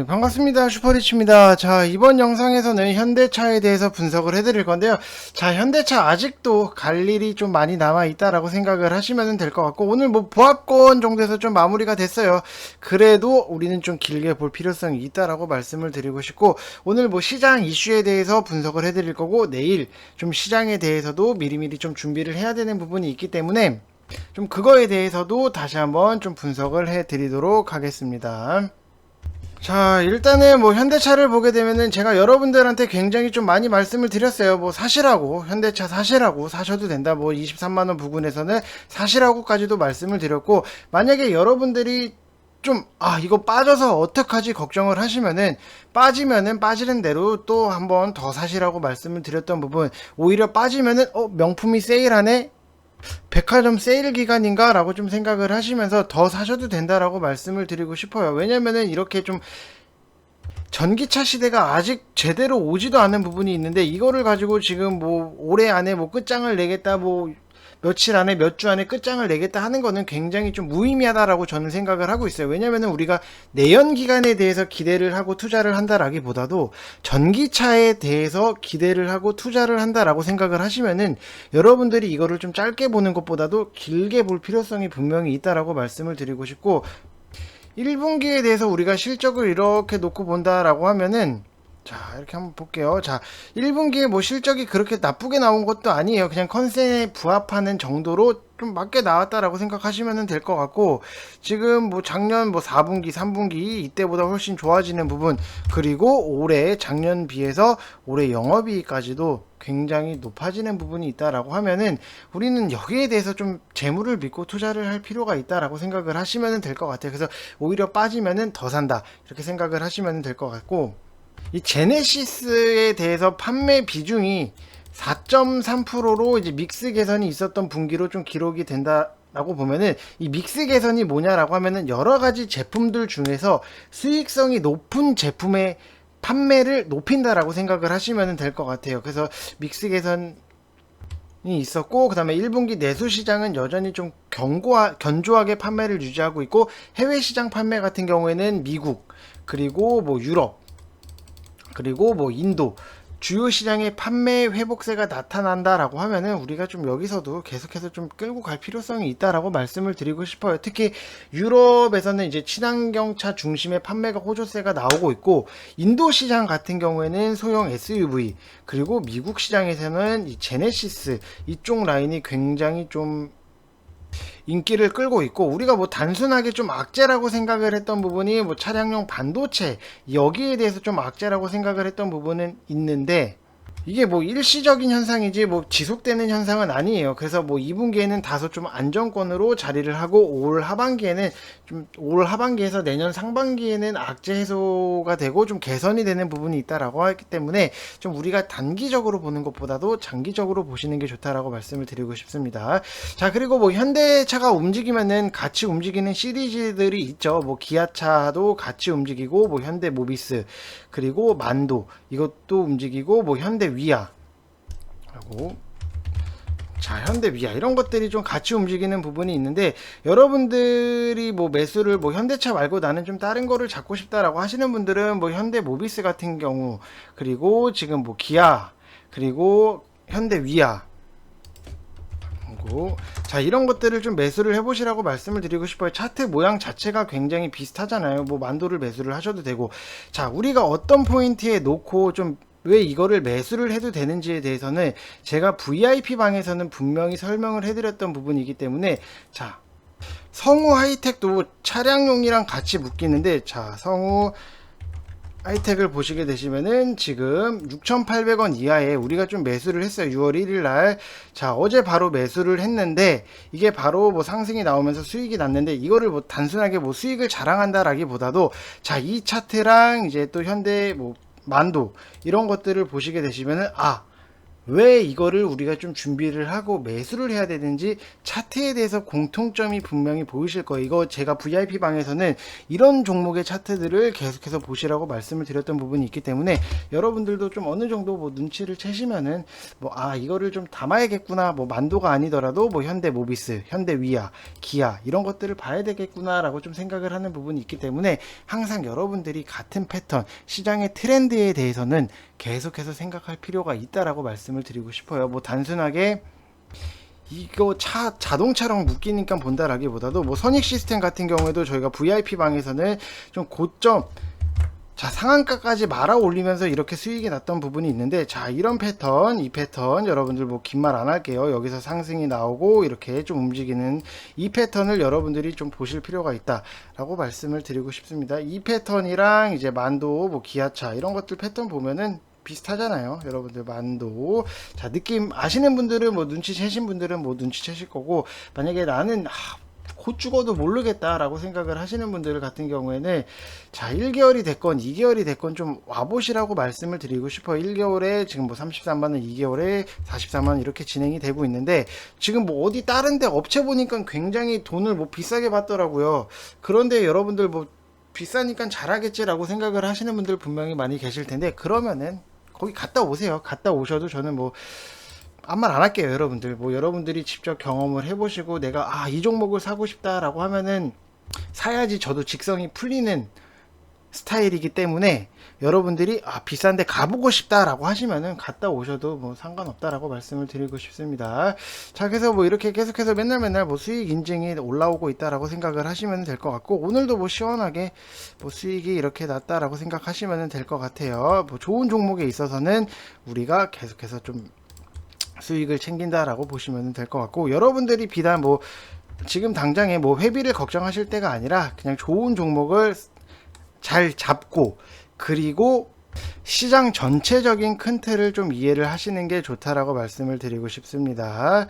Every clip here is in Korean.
네, 반갑습니다. 슈퍼리치입니다. 자, 이번 영상에서는 현대차에 대해서 분석을 해드릴 건데요. 자, 현대차 아직도 갈 일이 좀 많이 남아있다라고 생각을 하시면 될 것 같고, 오늘 뭐 보합권 정도에서 좀 마무리가 됐어요. 그래도 우리는 좀 길게 볼 필요성이 있다라고 말씀을 드리고 싶고, 오늘 뭐 시장 이슈에 대해서 분석을 해드릴 거고, 내일 좀 시장에 대해서도 미리미리 좀 준비를 해야 되는 부분이 있기 때문에, 좀 그거에 대해서도 다시 한번 좀 분석을 해드리도록 하겠습니다. 자, 일단은 뭐 현대차를 보게 되면은 제가 여러분들한테 굉장히 좀 많이 말씀을 드렸어요. 뭐 사시라고, 현대차 사시라고 사셔도 된다. 뭐 23만원 부근에서는 사시라고까지도 말씀을 드렸고, 만약에 여러분들이 좀, 이거 빠져서 어떡하지 걱정을 하시면은, 빠지면은 빠지는 대로 또 한번 더 사시라고 말씀을 드렸던 부분, 오히려 빠지면은, 명품이 세일하네? 백화점 세일 기간인가? 라고 좀 생각을 하시면서 더 사셔도 된다라고 말씀을 드리고 싶어요. 왜냐면은 이렇게 좀 전기차 시대가 아직 제대로 오지도 않은 부분이 있는데, 이거를 가지고 지금 뭐 올해 안에 뭐 끝장을 내겠다, 뭐 며칠 안에 몇 주 안에 끝장을 내겠다 하는 거는 굉장히 좀 무의미하다라고 저는 생각을 하고 있어요. 왜냐면은 우리가 내연 기관에 대해서 기대를 하고 투자를 한다라기보다도 전기차에 대해서 기대를 하고 투자를 한다라고 생각을 하시면은, 여러분들이 이거를 좀 짧게 보는 것보다도 길게 볼 필요성이 분명히 있다라고 말씀을 드리고 싶고, 1분기에 대해서 우리가 실적을 이렇게 놓고 본다라고 하면은, 자, 이렇게 한번 볼게요. 자, 1분기에 뭐 실적이 그렇게 나쁘게 나온 것도 아니에요. 그냥 컨센에 부합하는 정도로 좀 맞게 나왔다라고 생각하시면 될 것 같고, 지금 뭐 작년 뭐 4분기, 3분기 이때보다 훨씬 좋아지는 부분, 그리고 올해 작년 비해서 올해 영업이익까지도 굉장히 높아지는 부분이 있다라고 하면은, 우리는 여기에 대해서 좀 재물을 믿고 투자를 할 필요가 있다라고 생각을 하시면 될 것 같아요. 그래서 오히려 빠지면은 더 산다, 이렇게 생각을 하시면 될 것 같고, 이 제네시스에 대해서 판매 비중이 4.3%로 이제 믹스 개선이 있었던 분기로 좀 기록이 된다라고 보면은, 이 믹스 개선이 뭐냐라고 하면은 여러 가지 제품들 중에서 수익성이 높은 제품의 판매를 높인다라고 생각을 하시면 될 것 같아요. 그래서 믹스 개선이 있었고, 그 다음에 1분기 내수 시장은 여전히 좀 견조하게 판매를 유지하고 있고, 해외 시장 판매 같은 경우에는 미국, 그리고 뭐 유럽, 그리고 뭐 인도 주요 시장의 판매 회복세가 나타난다라고 하면은, 우리가 좀 여기서도 계속해서 좀 끌고 갈 필요성이 있다라고 말씀을 드리고 싶어요. 특히 유럽에서는 이제 친환경차 중심의 판매가 호조세가 나오고 있고, 인도 시장 같은 경우에는 소형 SUV, 그리고 미국 시장에서는 이 제네시스 이쪽 라인이 굉장히 좀 인기를 끌고 있고, 우리가 뭐 단순하게 좀 악재라고 생각을 했던 부분이 뭐 차량용 반도체, 여기에 대해서 좀 악재라고 생각을 했던 부분은 있는데, 이게 뭐 일시적인 현상이지 뭐 지속되는 현상은 아니에요. 그래서 뭐 2분기에는 다소 좀 안정권으로 자리를 하고, 올 하반기에서 내년 상반기에는 악재 해소가 되고 좀 개선이 되는 부분이 있다라고 하기 때문에, 좀 우리가 단기적으로 보는 것보다도 장기적으로 보시는 게 좋다라고 말씀을 드리고 싶습니다. 자, 그리고 뭐 현대차가 움직이면은 같이 움직이는 시리즈들이 있죠. 뭐 기아차도 같이 움직이고, 뭐 현대 모비스, 그리고 만도 이것도 움직이고, 뭐 현대 위아 하고, 자, 현대 위아 이런 것들이 좀 같이 움직이는 부분이 있는데, 여러분들이 뭐 매수를 뭐 현대차 말고 나는 좀 다른 거를 잡고 싶다라고 하시는 분들은 뭐 현대 모비스 같은 경우, 그리고 지금 뭐 기아, 그리고 현대 위아, 자, 이런 것들을 좀 매수를 해보시라고 말씀을 드리고 싶어요. 차트 모양 자체가 굉장히 비슷하잖아요. 뭐 만도를 매수를 하셔도 되고. 자, 우리가 어떤 포인트에 놓고 좀 왜 이거를 매수를 해도 되는지에 대해서는 제가 VIP 방에서는 분명히 설명을 해드렸던 부분이기 때문에, 자, 성우 하이텍도 차량용이랑 같이 묶이는데, 자, 성우 하이텍을 보시게 되시면은 지금 6,800원 이하에 우리가 좀 매수를 했어요. 6월 1일 날. 자, 어제 바로 매수를 했는데, 이게 바로 뭐 상승이 나오면서 수익이 났는데, 이거를 뭐 단순하게 뭐 수익을 자랑한다라기보다도, 자, 이 차트랑 이제 또 현대 뭐 만도 이런 것들을 보시게 되시면은, 왜 이거를 우리가 좀 준비를 하고 매수를 해야 되는지 차트에 대해서 공통점이 분명히 보이실 거예요. 이거 제가 VIP 방에서는 이런 종목의 차트들을 계속해서 보시라고 말씀을 드렸던 부분이 있기 때문에 여러분들도 좀 어느 정도 뭐 눈치를 채시면은 이거를 좀 담아야겠구나, 뭐 만도가 아니더라도 뭐 현대모비스, 현대위아, 기아 이런 것들을 봐야 되겠구나라고 좀 생각을 하는 부분이 있기 때문에 항상 여러분들이 같은 패턴, 시장의 트렌드에 대해서는 계속해서 생각할 필요가 있다라고 말씀을 드리고 싶어요. 뭐 단순하게 이거 자동차랑 묶이니까 본다라기보다도 뭐 선익 시스템 같은 경우에도 저희가 VIP 방에서는 좀 고점 상한가까지 말아 올리면서 이렇게 수익이 났던 부분이 있는데, 이런 패턴, 이 패턴 여러분들 뭐 긴 말 안 할게요. 여기서 상승이 나오고 이렇게 좀 움직이는 이 패턴을 여러분들이 좀 보실 필요가 있다라고 말씀을 드리고 싶습니다. 이 패턴이랑 이제 만도, 뭐 기아차 이런 것들 패턴 보면은 비슷하잖아요. 여러분들 만도 느낌 아시는 분들은 뭐 눈치채신 분들은 뭐 눈치채실 거고, 만약에 나는 곧 죽어도 모르겠다라고 생각을 하시는 분들 같은 경우에는 1개월이 됐건 2개월이 됐건 좀 와보시라고 말씀을 드리고 싶어요. 1개월에 지금 뭐 33만원, 2개월에 44만원 이렇게 진행이 되고 있는데, 지금 뭐 어디 다른 데 업체 보니까 굉장히 돈을 뭐 비싸게 받더라고요. 그런데 여러분들 뭐 비싸니까 잘하겠지라고 생각을 하시는 분들 분명히 많이 계실 텐데, 그러면은 거기 갔다 오세요. 갔다 오셔도 저는 뭐 아무 말 안 할게요. 여러분들 뭐 여러분들이 직접 경험을 해보시고 내가 이 종목을 사고 싶다라고 하면은 사야지 저도 직성이 풀리는 스타일이기 때문에, 여러분들이 비싼데 가보고 싶다라고 하시면은 갔다 오셔도 뭐 상관없다라고 말씀을 드리고 싶습니다. 그래서 뭐 이렇게 계속해서 맨날 뭐 수익 인증이 올라오고 있다라고 생각을 하시면 될 것 같고, 오늘도 뭐 시원하게 뭐 수익이 이렇게 났다라고 생각하시면 될 것 같아요. 뭐 좋은 종목에 있어서는 우리가 계속해서 좀 수익을 챙긴다라고 보시면 될 것 같고, 여러분들이 비단 뭐 지금 당장에 뭐 회비를 걱정하실 때가 아니라 그냥 좋은 종목을 잘 잡고, 그리고 시장 전체적인 큰 틀을 좀 이해를 하시는 게 좋다라고 말씀을 드리고 싶습니다.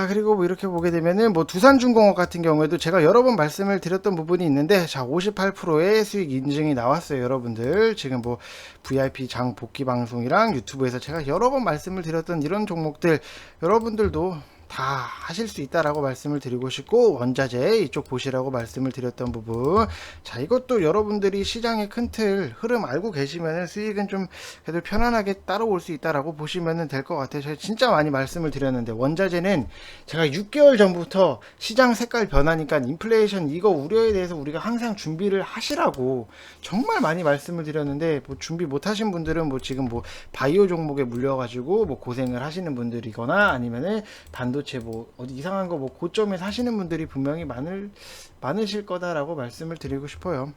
그리고 뭐 이렇게 보게 되면은 뭐 두산중공업 같은 경우에도 제가 여러 번 말씀을 드렸던 부분이 있는데, 58%의 수익 인증이 나왔어요. 여러분들 지금 뭐 VIP 장 복귀 방송이랑 유튜브에서 제가 여러 번 말씀을 드렸던 이런 종목들 여러분들도 다 하실 수 있다라고 말씀을 드리고 싶고, 원자재 이쪽 보시라고 말씀을 드렸던 부분, 이것도 여러분들이 시장의 큰 틀 흐름 알고 계시면 수익은 좀 그래도 편안하게 따라올 수 있다라고 보시면 될 것 같아요. 제가 진짜 많이 말씀을 드렸는데, 원자재는 제가 6개월 전부터 시장 색깔 변하니까 인플레이션 이거 우려에 대해서 우리가 항상 준비를 하시라고 정말 많이 말씀을 드렸는데, 뭐 준비 못 하신 분들은 뭐 지금 뭐 바이오 종목에 물려가지고 뭐 고생을 하시는 분들이거나, 아니면은 반도체 뭐 어디 이상한 거 뭐 고점에 사시는 분들이 분명히 많으실 거다라고 말씀을 드리고 싶어요.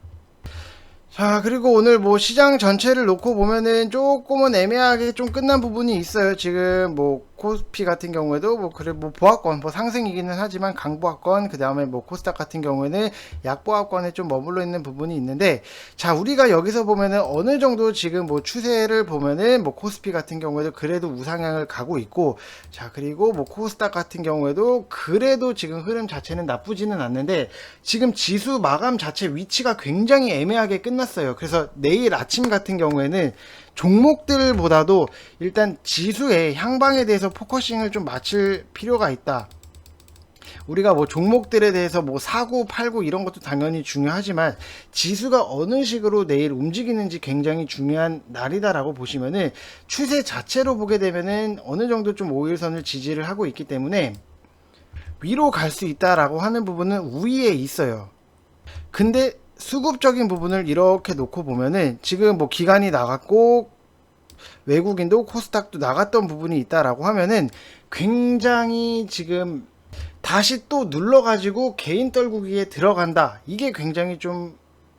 그리고 오늘 뭐 시장 전체를 놓고 보면은 조금은 애매하게 좀 끝난 부분이 있어요. 지금 뭐 코스피 같은 경우에도 뭐 그래 뭐 보합권 뭐 상승이기는 하지만 강보합권, 그 다음에 뭐 코스닥 같은 경우에는 약보합권에 좀 머물러 있는 부분이 있는데, 우리가 여기서 보면은 어느 정도 지금 뭐 추세를 보면은 뭐 코스피 같은 경우에도 그래도 우상향을 가고 있고, 그리고 뭐 코스닥 같은 경우에도 그래도 지금 흐름 자체는 나쁘지는 않는데, 지금 지수 마감 자체 위치가 굉장히 애매하게 끝났어요. 그래서 내일 아침 같은 경우에는 종목들보다도 일단 지수의 향방에 대해서 포커싱을 좀 맞출 필요가 있다. 우리가 뭐 종목들에 대해서 뭐 사고 팔고 이런 것도 당연히 중요하지만, 지수가 어느 식으로 내일 움직이는지 굉장히 중요한 날이다라고 보시면은, 추세 자체로 보게 되면은 어느 정도 좀 5일선을 지지를 하고 있기 때문에 위로 갈 수 있다라고 하는 부분은 우위에 있어요. 근데 수급적인 부분을 이렇게 놓고 보면은 지금 뭐 기간이 나갔고 외국인도 코스닥도 나갔던 부분이 있다라고 하면은, 굉장히 지금 다시 또 눌러가지고 개인 떨구기에 들어간다, 이게 굉장히 좀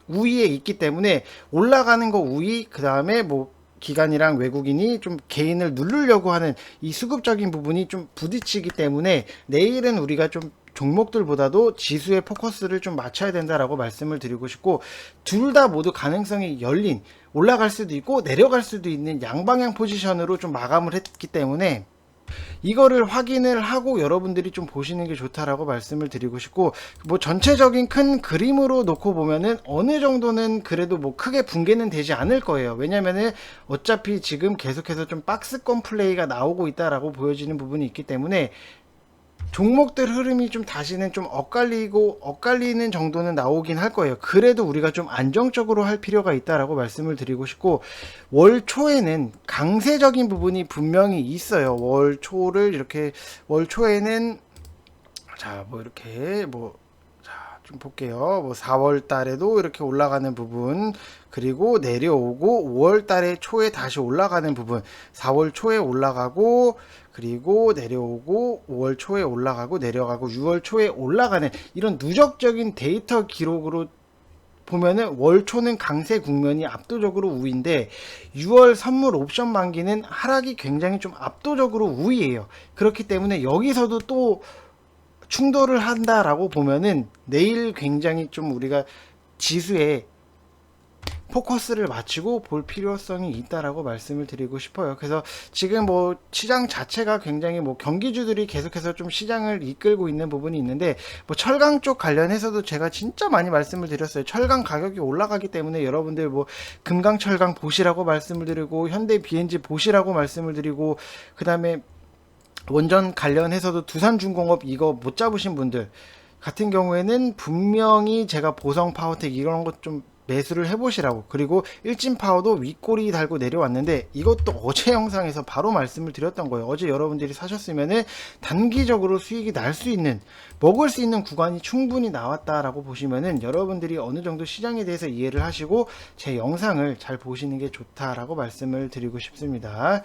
우위에 있기 때문에 올라가는 거 우위, 그 다음에 뭐 기관이랑 외국인이 좀 개인을 누르려고 하는 이 수급적인 부분이 좀 부딪히기 때문에, 내일은 우리가 좀 종목들보다도 지수의 포커스를 좀 맞춰야 된다라고 말씀을 드리고 싶고, 둘 다 모두 가능성이 열린, 올라갈 수도 있고 내려갈 수도 있는 양방향 포지션으로 좀 마감을 했기 때문에, 이거를 확인을 하고 여러분들이 좀 보시는 게 좋다라고 말씀을 드리고 싶고, 뭐 전체적인 큰 그림으로 놓고 보면은 어느 정도는 그래도 뭐 크게 붕괴는 되지 않을 거예요. 왜냐면은 어차피 지금 계속해서 좀 박스권 플레이가 나오고 있다라고 보여지는 부분이 있기 때문에 종목들 흐름이 좀 다시는 좀 엇갈리는 정도는 나오긴 할 거예요. 그래도 우리가 좀 안정적으로 할 필요가 있다라고 말씀을 드리고 싶고, 월 초에는 강세적인 부분이 분명히 있어요. 월 초에는 자, 뭐 이렇게 좀 볼게요. 뭐 4월 달에도 이렇게 올라가는 부분, 그리고 내려오고 5월 달에 초에 다시 올라가는 부분, 4월 초에 올라가고 그리고 내려오고 5월 초에 올라가고 내려가고 6월 초에 올라가는 이런 누적적인 데이터 기록으로 보면은 월 초는 강세 국면이 압도적으로 우위인데 6월 선물 옵션 만기는 하락이 굉장히 좀 압도적으로 우위예요. 그렇기 때문에 여기서도 또 충돌을 한다라고 보면은 내일 굉장히 좀 우리가 지수에 포커스를 맞추고 볼 필요성이 있다라고 말씀을 드리고 싶어요. 그래서 지금 뭐 시장 자체가 굉장히 뭐 경기주들이 계속해서 좀 시장을 이끌고 있는 부분이 있는데, 뭐 철강 쪽 관련해서도 제가 진짜 많이 말씀을 드렸어요. 철강 가격이 올라가기 때문에 여러분들 뭐 금강철강 보시라고 말씀을 드리고, 현대 BNG 보시라고 말씀을 드리고, 그 다음에 원전 관련해서도 두산중공업 이거 못 잡으신 분들 같은 경우에는 분명히 제가 보성 파워텍 이런 것 좀 매수를 해보시라고, 그리고 일진파워도 윗꼬리 달고 내려왔는데 이것도 어제 영상에서 바로 말씀을 드렸던 거예요. 어제 여러분들이 사셨으면은 단기적으로 수익이 날 수 있는, 먹을 수 있는 구간이 충분히 나왔다라고 보시면은 여러분들이 어느 정도 시장에 대해서 이해를 하시고 제 영상을 잘 보시는 게 좋다라고 말씀을 드리고 싶습니다.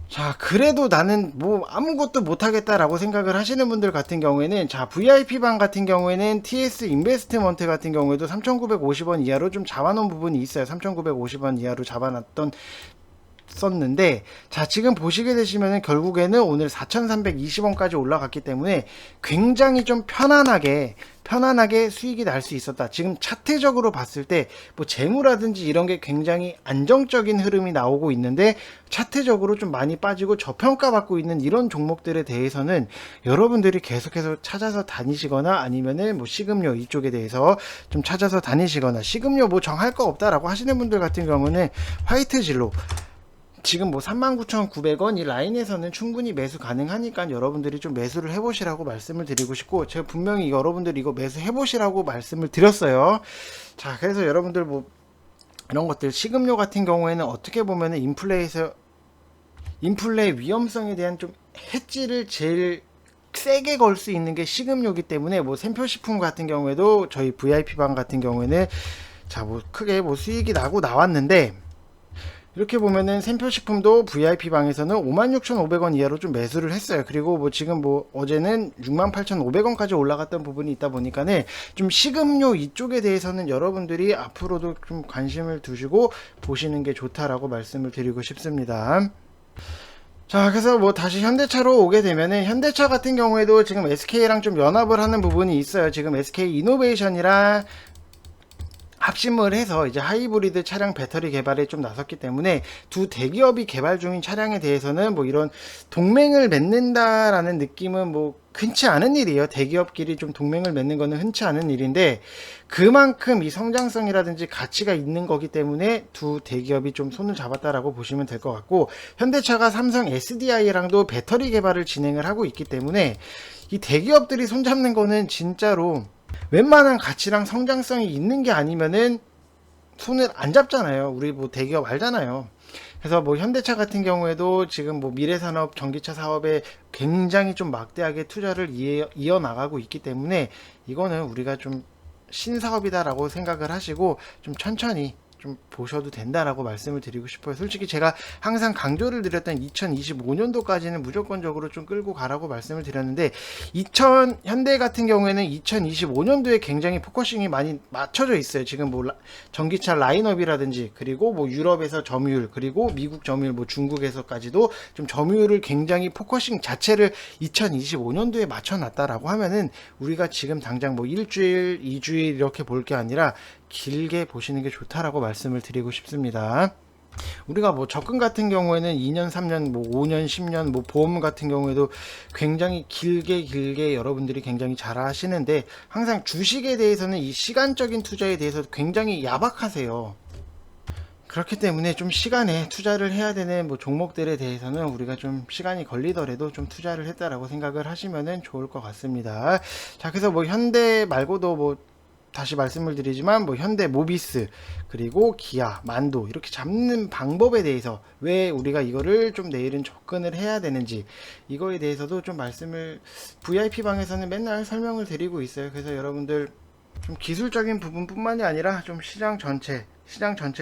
자, 그래도 나는 뭐 아무것도 못하겠다라고 생각을 하시는 분들 같은 경우에는, 자, VIP방 같은 경우에는 TS 인베스트먼트 같은 경우에도 3,950원 이하로 좀 잡아놓은 부분이 있어요. 3,950원 이하로 잡아놨던 썼는데, 자, 지금 보시게 되시면은 결국에는 오늘 4,320원까지 올라갔기 때문에 굉장히 좀 편안하게 수익이 날 수 있었다. 지금 차트적으로 봤을 때 뭐 재무라든지 이런 게 굉장히 안정적인 흐름이 나오고 있는데, 차트적으로 좀 많이 빠지고 저평가받고 있는 이런 종목들에 대해서는 여러분들이 계속해서 찾아서 다니시거나, 아니면은 뭐 시금요 이쪽에 대해서 좀 찾아서 다니시거나, 시금요 뭐 정할 거 없다라고 하시는 분들 같은 경우는 화이트 진로 지금 뭐 39,900원 이 라인에서는 충분히 매수 가능하니까 여러분들이 좀 매수를 해보시라고 말씀을 드리고 싶고, 제가 분명히 여러분들 이거 매수 해보시라고 말씀을 드렸어요. 자, 그래서 여러분들 뭐 이런 것들 식음료 같은 경우에는 어떻게 보면은 인플레 위험성에 대한 좀 해지를 제일 세게 걸 수 있는 게 식음료이기 때문에, 뭐 샘표식품 같은 경우에도 저희 VIP방 같은 경우에는 자, 뭐 크게 뭐 수익이 나고 나왔는데, 이렇게 보면은 샘표식품도 VIP방에서는 56,500원 이하로 좀 매수를 했어요. 그리고 뭐 지금 뭐 어제는 68,500원까지 올라갔던 부분이 있다 보니까는 좀 식음료 이쪽에 대해서는 여러분들이 앞으로도 좀 관심을 두시고 보시는 게 좋다라고 말씀을 드리고 싶습니다. 자, 그래서 뭐 다시 현대차로 오게 되면은, 현대차 같은 경우에도 지금 SK랑 좀 연합을 하는 부분이 있어요. 지금 SK 이노베이션이랑 합심을 해서 이제 하이브리드 차량 배터리 개발에 좀 나섰기 때문에, 두 대기업이 개발 중인 차량에 대해서는 뭐 이런 동맹을 맺는다라는 느낌은 뭐 흔치 않은 일이에요. 대기업끼리 좀 동맹을 맺는 거는 흔치 않은 일인데, 그만큼 이 성장성이라든지 가치가 있는 거기 때문에 두 대기업이 좀 손을 잡았다라고 보시면 될 것 같고, 현대차가 삼성 SDI랑도 배터리 개발을 진행을 하고 있기 때문에 이 대기업들이 손잡는 거는 진짜로 웬만한 가치랑 성장성이 있는 게 아니면은 손을 안 잡잖아요. 우리 뭐 대기업 알잖아요. 그래서 뭐 현대차 같은 경우에도 지금 뭐 미래산업 전기차 사업에 굉장히 좀 막대하게 투자를 이어나가고 있기 때문에 이거는 우리가 좀 신사업이다라고 생각을 하시고 좀 천천히 좀 보셔도 된다라고 말씀을 드리고 싶어요. 솔직히 제가 항상 강조를 드렸던 2025년도까지는 무조건적으로 좀 끌고 가라고 말씀을 드렸는데, 현대 같은 경우에는 2025년도에 굉장히 포커싱이 많이 맞춰져 있어요. 지금 뭐 전기차 라인업이라든지, 그리고 뭐 유럽에서 점유율, 그리고 미국 점유율, 뭐 중국에서까지도 좀 점유율을 굉장히 포커싱 자체를 2025년도에 맞춰놨다라고 하면은 우리가 지금 당장 뭐 일주일, 2주일 이렇게 볼 게 아니라 길게 보시는 게 좋다라고 말씀을 드리고 싶습니다. 우리가 뭐 적금 같은 경우에는 2년, 3년, 뭐 5년, 10년, 뭐 보험 같은 경우에도 굉장히 길게 여러분들이 굉장히 잘 하시는데 항상 주식에 대해서는 이 시간적인 투자에 대해서 굉장히 야박하세요. 그렇기 때문에 좀 시간에 투자를 해야 되는 뭐 종목들에 대해서는 우리가 좀 시간이 걸리더라도 좀 투자를 했다라고 생각을 하시면은 좋을 것 같습니다. 자, 그래서 뭐 현대 말고도 뭐 다시 말씀을 드리지만 뭐 현대 모비스 그리고 기아 만도 이렇게 잡는 방법에 대해서 왜 우리가 이거를 좀 내일은 접근을 해야 되는지 이거에 대해서도 좀 말씀을 VIP 방에서는 맨날 설명을 드리고 있어요. 그래서 여러분들 좀 기술적인 부분뿐만이 아니라 좀 시장 전체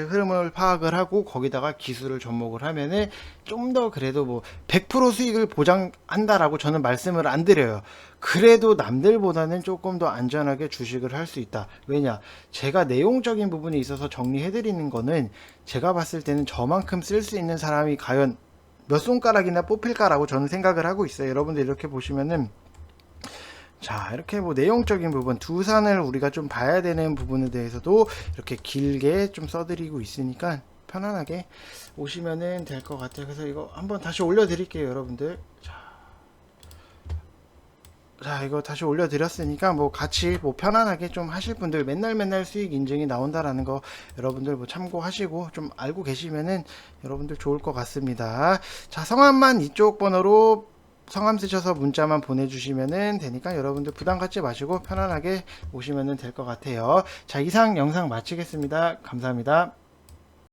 흐름을 파악을 하고 거기다가 기술을 접목을 하면은 좀 더 그래도 뭐 100% 수익을 보장한다라고 저는 말씀을 안 드려요. 그래도 남들보다는 조금 더 안전하게 주식을 할 수 있다. 왜냐? 제가 내용적인 부분에 있어서 정리해 드리는 거는 제가 봤을 때는 저만큼 쓸 수 있는 사람이 과연 몇 손가락이나 뽑힐까라고 저는 생각을 하고 있어요. 여러분들 이렇게 보시면은 자, 이렇게 뭐 내용적인 부분, 두산을 우리가 좀 봐야 되는 부분에 대해서도 이렇게 길게 좀 써드리고 있으니까 편안하게 오시면은 될 것 같아요. 그래서 이거 한번 다시 올려드릴게요, 여러분들. 자, 이거 다시 올려드렸으니까 뭐 같이 뭐 편안하게 좀 하실 분들 맨날 수익 인증이 나온다라는 거 여러분들 뭐 참고하시고 좀 알고 계시면은 여러분들 좋을 것 같습니다. 자, 성함만 이쪽 번호로 성함 쓰셔서 문자만 보내주시면 되니까 여러분들 부담 갖지 마시고 편안하게 오시면 될 것 같아요. 자, 이상 영상 마치겠습니다. 감사합니다.